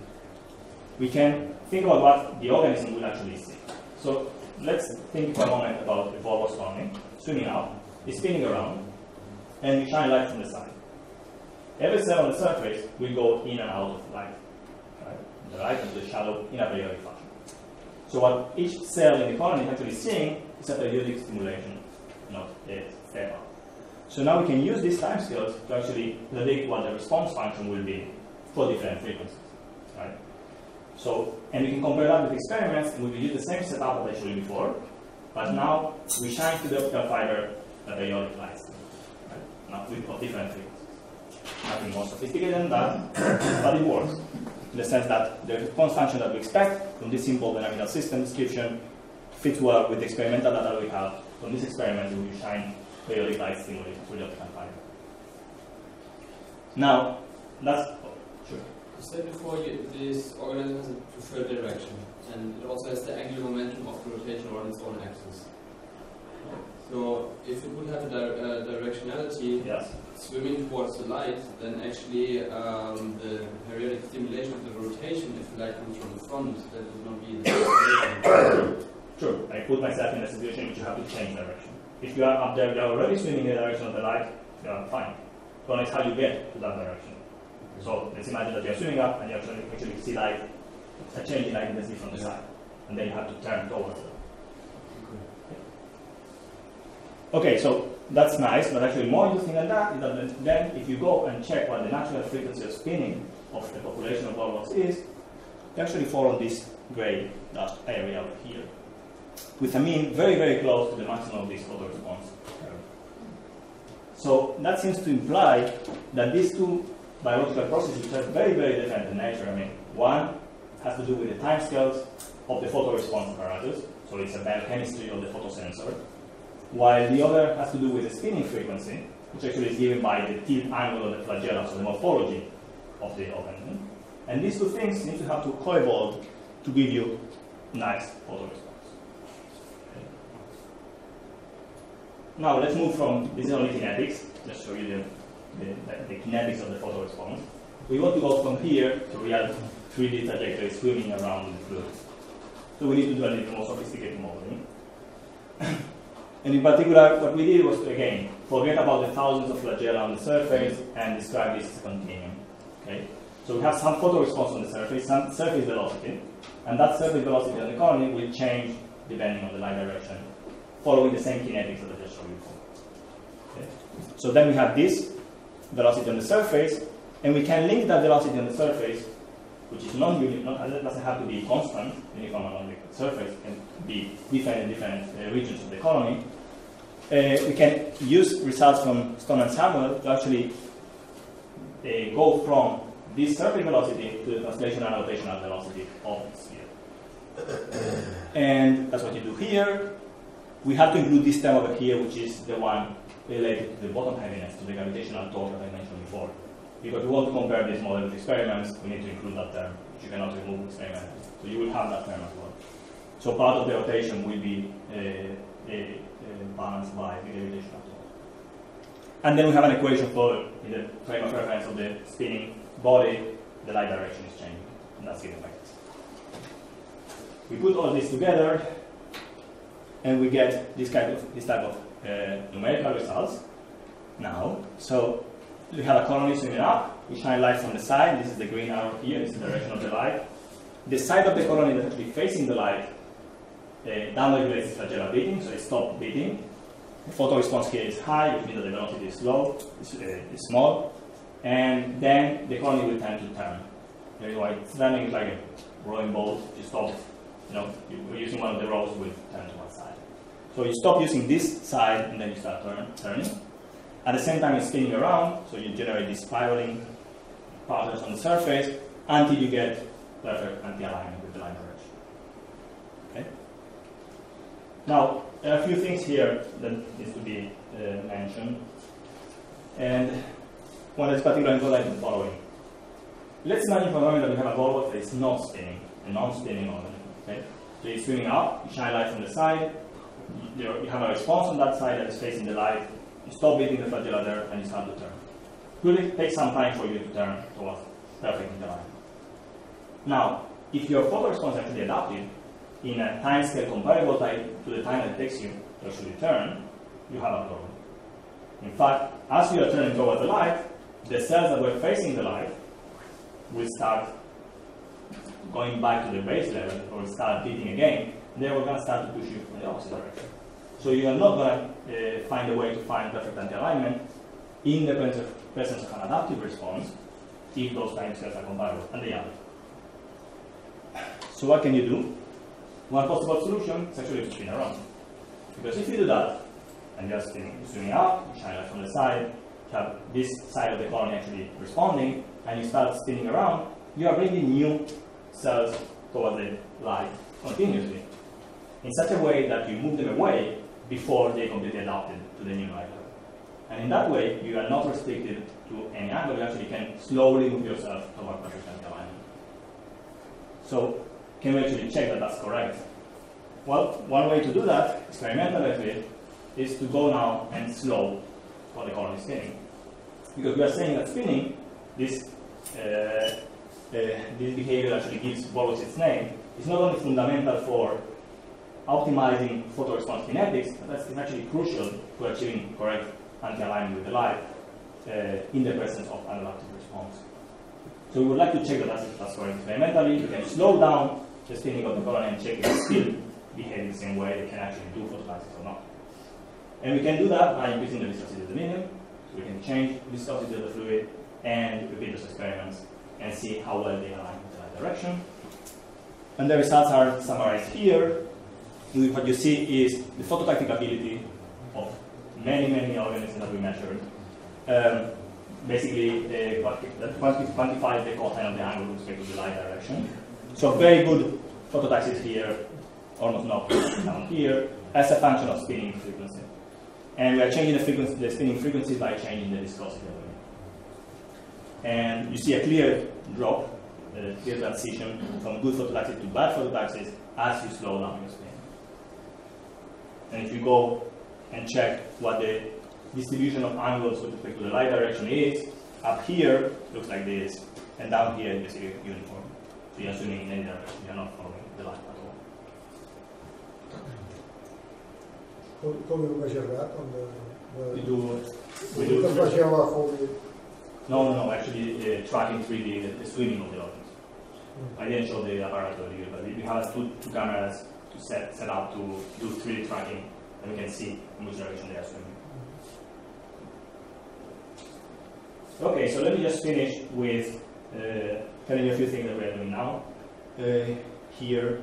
Speaker 1: We can think about what the organism will actually see. So let's think for a moment about the Volvox colony, swimming out, it's spinning around, and we shine light from the side. Every cell on the surface will go in and out of light, right? The light and the shadow in a periodic fashion. So what each cell in the colony is actually seeing is a periodic stimulation, not a step up. So now we can use these time scales to actually predict what the response function will be for different frequencies, right? So, and we can compare that with experiments, and we will use the same setup that I showed you before, but now we shine through the optical fiber the periodic lights, right? Now of different frequencies. Nothing more sophisticated than that, but it works. In the sense that the response function that we expect from this simple dynamical system description fits well with the experimental data we have. From this experiment, we will shine periodic light stimuli through the optical fiber. Now, that's sure.
Speaker 7: You said before this organism has a preferred direction, and it also has the angular momentum of the rotation around its own axis. So, if it would have a directionality,
Speaker 1: yes,
Speaker 7: swimming towards the light, then actually the periodic stimulation of the rotation, if the light comes from the front, that would not be the direction.
Speaker 1: True. I put myself in a situation in which you have to change direction. If you are up there, you are already swimming in the direction of the light, you are fine. But it's how you get to that direction. So let's imagine that you are swimming up and you actually see light, a change in light intensity from the side. And then you have to turn towards it. Okay, so that's nice, but actually more interesting than that is that then if you go and check what the natural frequency of spinning of the population of Volvox is, you actually fall on this gray dashed area over here, with a mean very, very close to the maximum of this photoresponse curve. So that seems to imply that these two biological processes are very, very different in nature. I mean, one has to do with the timescales of the photoresponse apparatus, so it's a biochemistry of the photosensor, while the other has to do with the spinning frequency, which actually is given by the tilt angle of the flagella, so the morphology of the organism. And these two things seem to have to co-evolve to give you nice photoresponse. Now let's move from, this is only kinetics, just show you the kinetics of the photoresponse. We want to go from here to real 3D trajectory swimming around the fluid. So we need to do a little more sophisticated modeling. And in particular, what we did was to, again, forget about the thousands of flagella on the surface and describe this as a continuum. Okay? So we have some photoresponse on the surface, some surface velocity, and that surface velocity on the colony will change depending on the light direction, following the same kinetics that I just showed you before. Okay? So then we have this velocity on the surface, and we can link that velocity on the surface, which is non-uniform, it doesn't have to be constant, uniform on the surface, it can be different in different regions of the colony. We can use results from Stone and Samuel to actually go from this surface velocity to the translational and rotational velocity of the sphere. And that's what you do here. We have to include this term over here, which is the one related to the bottom heaviness, to the gravitational torque that I mentioned before. Because we want to compare this model with experiments, we need to include that term, which you cannot remove experimentally. So you will have that term as well. So part of the rotation will be balanced by the gravitational torque. And then we have an equation for, in the frame of reference of the spinning body, the light direction is changing. And that's given by this. We put all this together, and we get this type of numerical results now. So we have a colony swimming up, we shine light from the side, this is the green arrow here, this is the direction of the light. The side of the colony that's actually facing the light downregulates its flagella beating, so it stopped beating. The photo response here is high, which means that the velocity is low, is small, and then the colony will tend to turn. That is why it's running like a rowing boat. You stop, you're using one of the rows will turn to one side. So you stop using this side, and then you start turning. At the same time, you're spinning around, so you generate these spiraling patterns on the surface until you get perfect anti-alignment with the line direction. Okay. Now, there are a few things here that needs to be mentioned, and one is particularly important is the following. Let's imagine for a moment that we have a Volvox that is not spinning, a non-spinning organism. Okay? So it's swimming up, you shine light from the side, you have a response on that side that is facing the light, you stop beating the flagella there, and you start to turn. Will it take some time for you to turn towards perfect alignment? Now, if your photo response is actually adapted in a time scale comparable to the time that it takes you to actually turn, you have a problem. In fact, as you are turning towards the light, the cells that were facing the light will start going back to the base level or start beating again, and then we're going to start to push you in the opposite direction. So you are not going to find a way to find perfect anti-alignment in the presence of an adaptive response if those time scales are comparable, and they are. So what can you do? One possible solution is actually to spin around. Because if you do that, and you're swimming up, you shine light from the side, you have this side of the colony actually responding, and you start spinning around, you are bringing new cells towards the light continuously, in such a way that you move them away before they completely adapted to the new light level. And in that way, you are not restricted to any angle, you actually can slowly move yourself toward perfect alignment. So, can we actually check that that's correct? Well, one way to do that, experimentally, is to go now and slow what the colony is spinning. Because we are saying that spinning, this behavior actually gives Volvox its name, is not only fundamental for optimizing photoresponse kinetics, but it's actually crucial to achieving correct anti-alignment with the light in the presence of an adaptive response. So we would like to check that that's correct experimentally. We can slow down the spinning of the colony and check if it still behaves the same way, they can actually do phototaxis or not. And we can do that by increasing the viscosity of the medium. So we can change the viscosity of the fluid and repeat those experiments and see how well they align with the right direction. And the results are summarized here. What you see is the phototactic ability of many organisms that we measured. Basically, that quantifies the cosine of the angle with respect to the light direction. So very good phototaxis here, almost no down here, as a function of spinning frequency. And we are changing the spinning frequency by changing the viscosity of it. And you see a clear drop, a clear transition from good phototaxis to bad phototaxis as you slow down your spin. And if you go and check what the distribution of angles with respect to the light direction is, up here it looks like this, and down here it's uniform. So you're swimming in any direction, you're not following the light at all.
Speaker 2: ¿Cómo you measure that on the
Speaker 1: We do no, actually tracking 3D, the swimming of the organisms. I didn't show the apparatus here, but we have two cameras to set up to do 3D tracking, and we can see in which direction they are swimming. Okay, so let me just finish with telling you a few things that we are doing now. Here,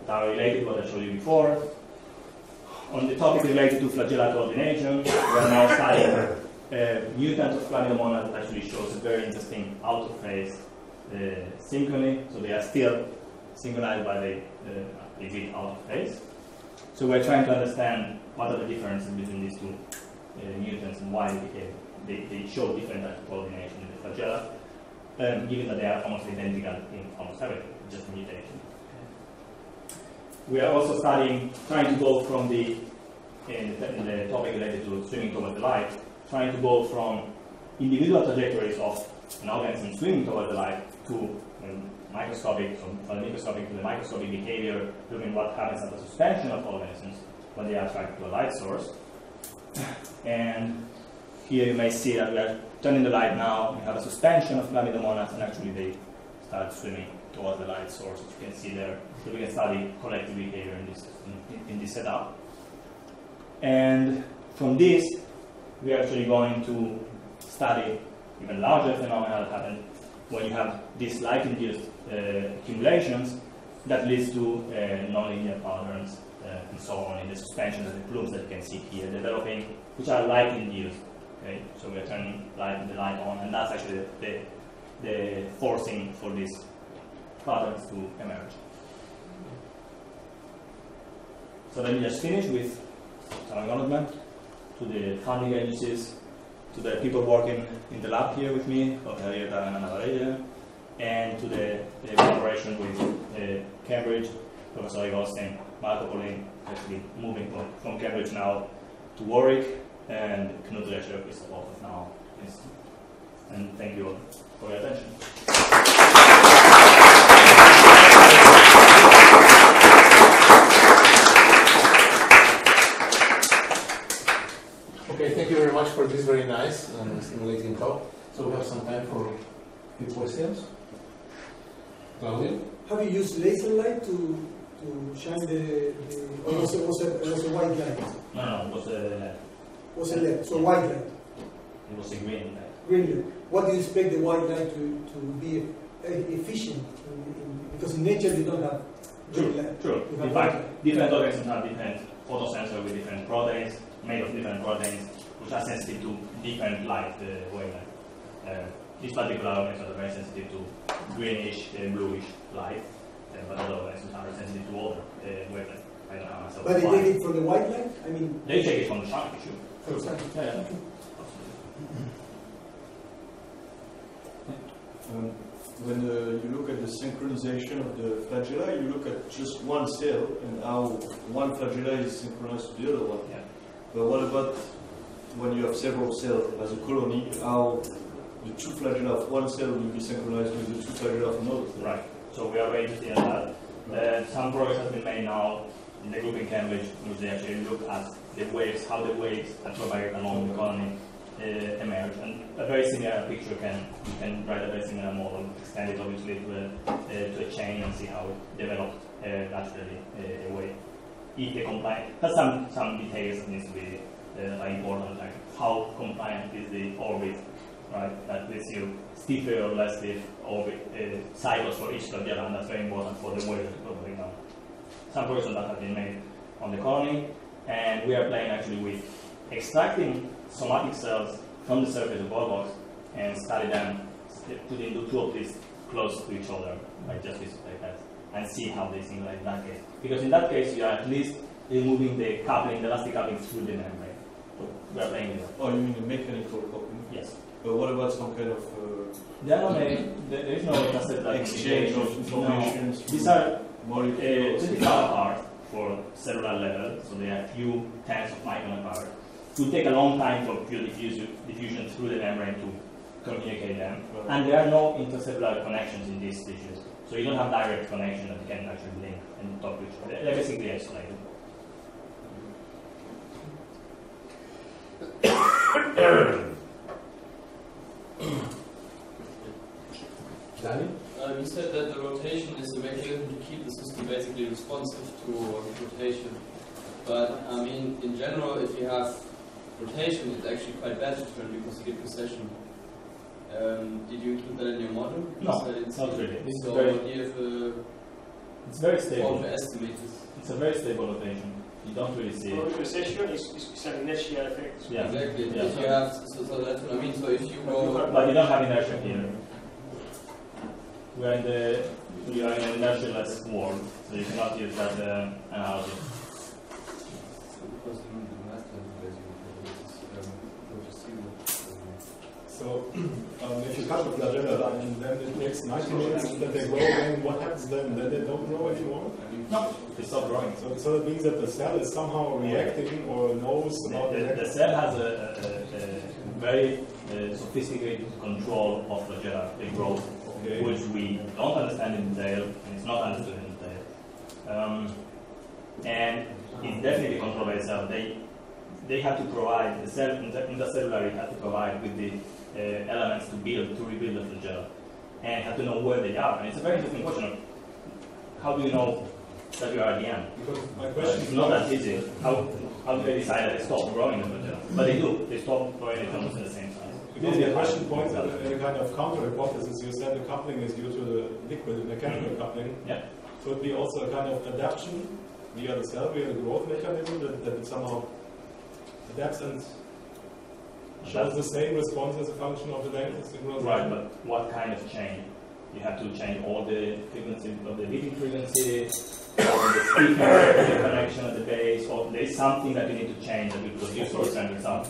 Speaker 1: that are related to what I showed you before. On the topic related to flagellar coordination, we are now studying mutant of chlamydomonas that actually shows a very interesting out-of-phase synchrony. So they are still synchronized, but they exit out of phase. So we're trying to understand what are the differences between these two mutants and why they show different types of coordination in the flagella, given that they are almost identical in almost everything, just a mutation. We are also trying to go from in the topic related to swimming towards the light, trying to go from individual trajectories of an organism swimming towards the light to microscopic, from the microscopic to the microscopic behavior, looking what happens at the suspension of organisms when they are attracted to a light source. And here you may see that we are turning the light now, we have a suspension of chlamydomonas, and actually they start swimming towards the light source, as you can see there. So we can study collective behavior in this setup. And from this, we are actually going to study even larger phenomena that happen when you have these light-induced accumulations that leads to nonlinear patterns and so on in the suspension of the plumes that you can see here developing, which are light-induced. Okay, so we are turning the light on, and that's actually the forcing for these patterns to emerge. So let me just finish with some acknowledgement to the funding agencies, to the people working in the lab here with me, Dr. Idan and Ana, and to the collaboration with Cambridge, Professor Goldstein, Marco Polin, actually moving from Cambridge now to Warwick, and Knut Rescher is also now. And thank you all for your attention.
Speaker 8: Okay, thank you very much for this very nice and stimulating talk. So we have some time for a few questions. Claudia?
Speaker 2: Have you used laser light to shine or was it white light?
Speaker 1: No, it was a LED.
Speaker 2: Was a LED, so white light.
Speaker 1: It was a green light.
Speaker 2: Green light. What do you expect the white light to be efficient? Because in nature you don't have green light.
Speaker 1: True. In fact, different organisms have different photosensors with different proteins, made of different proteins, which are sensitive to different light wavelength. These particular organisms are very sensitive to greenish, bluish light, but other organisms are sensitive to other wavelength. I don't know myself.
Speaker 2: But they take it from the white light? I mean,
Speaker 1: they take it from the sun, sure.
Speaker 2: From the sun.
Speaker 1: Yeah.
Speaker 9: When you look at the synchronization of the flagella, you look at just one cell and how one flagella is synchronized to the other one.
Speaker 1: Yeah.
Speaker 9: But what about when you have several cells as a colony, how the two flagella of one cell will be synchronized with the two flagella of another?
Speaker 1: Right. So we are very interested in that. Some progress has been made now in the group in Cambridge, which they actually look at the waves, how the waves that provide along the colony emerge. And a very similar picture you can write a very similar model, extend it obviously to a chain and see how it developed naturally away. If they comply, there's some details that needs to be important, like how compliant is the orbit, right? That gives you stiffer or less stiff orbit cycles for each flagella, and that's very important for the wave to go down. Some progress on that have been made on the colony, and we are playing actually with extracting somatic cells from the surface of Volvox and study them, putting the two of these close to each other, like just like that, and see how they simulate in that case. Because in that case, you are at least removing the coupling, the elastic coupling through the membrane. So we are playing with that.
Speaker 9: Oh, you mean the mechanical coupling?
Speaker 1: Yes.
Speaker 9: But what about some kind of
Speaker 1: there is no trusted
Speaker 9: exchange of information?
Speaker 1: No. These are
Speaker 9: molecules
Speaker 1: pretty far apart for cellular level, so they are a few tens of micron apart. It will take a long time for pure diffusion through the membrane to communicate them, and there are no intercellular connections in these tissues, so you don't have direct connection that you can actually link and talk to each other. They're basically isolated.
Speaker 8: Danny?
Speaker 7: You said that the rotation is the mechanism to keep the system basically responsive to rotation. But I mean, in general, if you have rotation, it's actually quite bad to turn because you get precession. Did you include that in your model?
Speaker 1: No, not really.
Speaker 7: It's
Speaker 1: very stable.
Speaker 7: Overestimated.
Speaker 1: It's a very stable rotation. You don't really see it.
Speaker 4: Precession is an inertial effect.
Speaker 1: Yeah.
Speaker 7: Exactly.
Speaker 1: Yeah.
Speaker 7: If you have, so that's what I mean. So if you go,
Speaker 1: but you don't have inertia here. We are in an inertialess world, so you cannot use that analogy.
Speaker 6: So, if you cut the flagella and then it takes 90 minutes that they grow, then what happens then? Then they don't grow if you want?
Speaker 1: No, they stop growing.
Speaker 6: So that means that the cell is somehow reacting or knows about
Speaker 1: the cell has a very sophisticated control of flagella growth, okay, which we don't understand in detail, and it's not understood in detail. And it's definitely controlled by the cell. They have to provide, the cell intercellularly have to provide with the elements to rebuild the flagella, and have to know where they are. And it's a very interesting question of how do you know that you are at the end.
Speaker 6: Because my question
Speaker 1: it's not that easy. How do they decide that they stop growing the flagella? But they do. They stop growing the almost at the same time.
Speaker 6: Because the question points at a kind of counter hypothesis. You said the coupling is due to the liquid mechanical coupling.
Speaker 1: Yeah.
Speaker 6: So it be also a kind of adaptation via the cell, via the growth mechanism, that it somehow adapts and shows the same response as a function of the length of synchronization.
Speaker 1: Right, but what kind of change? You have to change all the frequency of the beating frequency, or the stiffness of the connection at the base, or there is something that you need to change that will produce a certain result.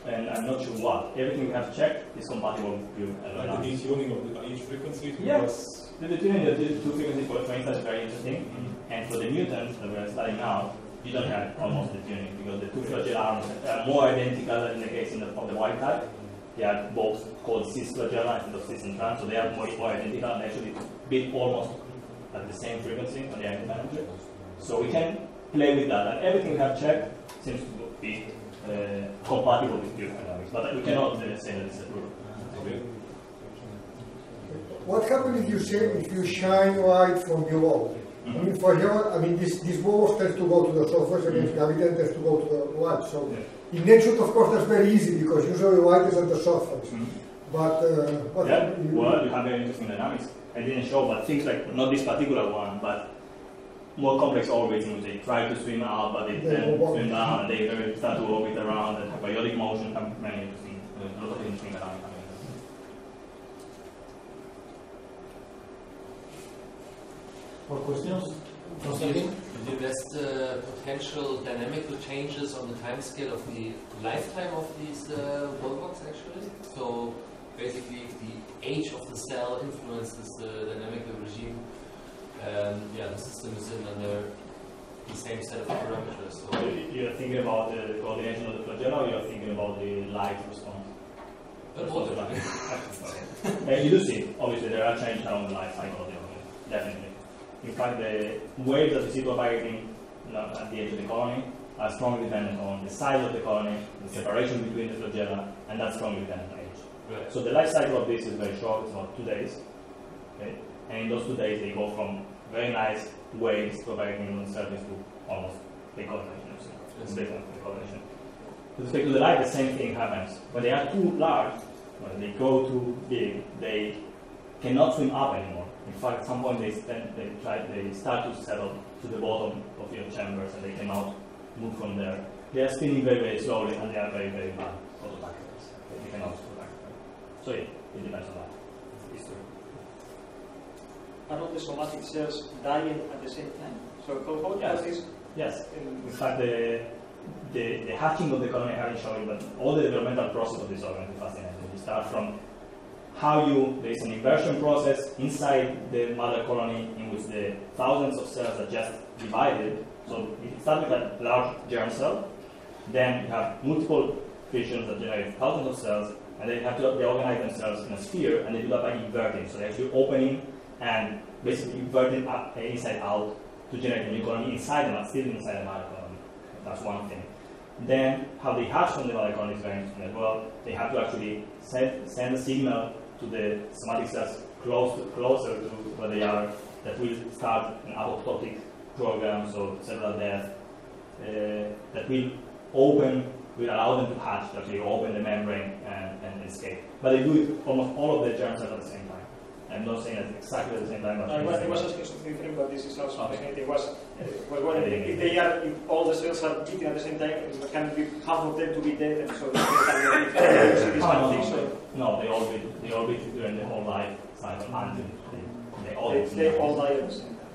Speaker 1: And I'm not sure what. Everything we have checked is compatible with pure
Speaker 6: Like the detuning of each frequency?
Speaker 1: Yes. The detuning of the two frequencies for trains is very interesting. And for the mutants that we're studying now, you don't have almost detuning because the two flagella are more identical than in the case of the wild type. They are both called cis flagella instead of cis and trans, so they are more identical and actually beat almost at the same frequency when they are independent. So we can play with that, and everything we have checked seems to be compatible with pure dynamics, but we cannot say that it's a proof.
Speaker 6: Okay.
Speaker 10: What happens if you shine light from below? I mean, for here, I mean, this ball tends to go to the surface, against gravity tends to go to the light. So in nature, of course, that's very easy because usually light is at the surface. But what
Speaker 1: well, you have very interesting dynamics. I didn't show, but things like not this particular one, but more complex orbits in which they try to swim out, but they then swim down, and they start to orbit around, and periodic motion have many interesting, a lot of interesting dynamics.
Speaker 8: More questions?
Speaker 11: Did you invest potential dynamical changes on the timescale of the lifetime of these Volvox actually? So basically, if the age of the cell influences the dynamical regime, the system is in under the same set of parameters. So
Speaker 1: you're thinking about the coordination of the flagella, or you're thinking about the light response? You do see, obviously, there are changes along the life cycle of the organism, definitely. In fact, the waves that you see propagating at the edge of the colony are strongly dependent on the size of the colony, the separation between the flagella, and that's strongly dependent on age.
Speaker 11: Right.
Speaker 1: So the life cycle of this is very short, it's about 2 days. Okay? And in those 2 days, they go from very nice waves propagating on the surface to almost decolonization. Decolonization. With respect to the light, the same thing happens. When they are too large, when they go too big, they cannot swim up anymore. In fact, at some point they start to settle to the bottom of your chambers, and they cannot move from there. They are spinning very, very slowly, and they are very, very bad phototaxis. They cannot phototaxis. So it depends on that. History.
Speaker 4: Are all the somatic cells dying at the same time? So how does this?
Speaker 1: Yes. In fact, the hatching of the colony I haven't shown you, but all the developmental process of this organism is fascinating. You start from how there is an inversion process inside the mother colony in which the thousands of cells are just divided. So it starts with a large germ cell, then you have multiple fissions that generate thousands of cells, and they organize themselves in a sphere, and they do that by inverting. So they're actually opening and basically inverting up inside out to generate a new colony inside them, still inside the mother colony. That's one thing. Then how they hatch from the mother colony is very interesting as well. They have to actually send a signal to the somatic cells closer to where they are, that will start an apoptotic program, so cellular death, that will allow them to hatch, to actually open the membrane and escape. But they do it almost all of the germ cells at the same time. I'm not saying that exactly at the same time. But
Speaker 4: I was asking something different, but this is also fascinating. If all the cells are beating at the same time, it can be half of them to be dead, and so
Speaker 1: no, they all beat during the whole life cycle until
Speaker 4: they all die at the same time.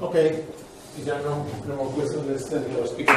Speaker 8: Okay, if there are no more questions, let's thank our speaker.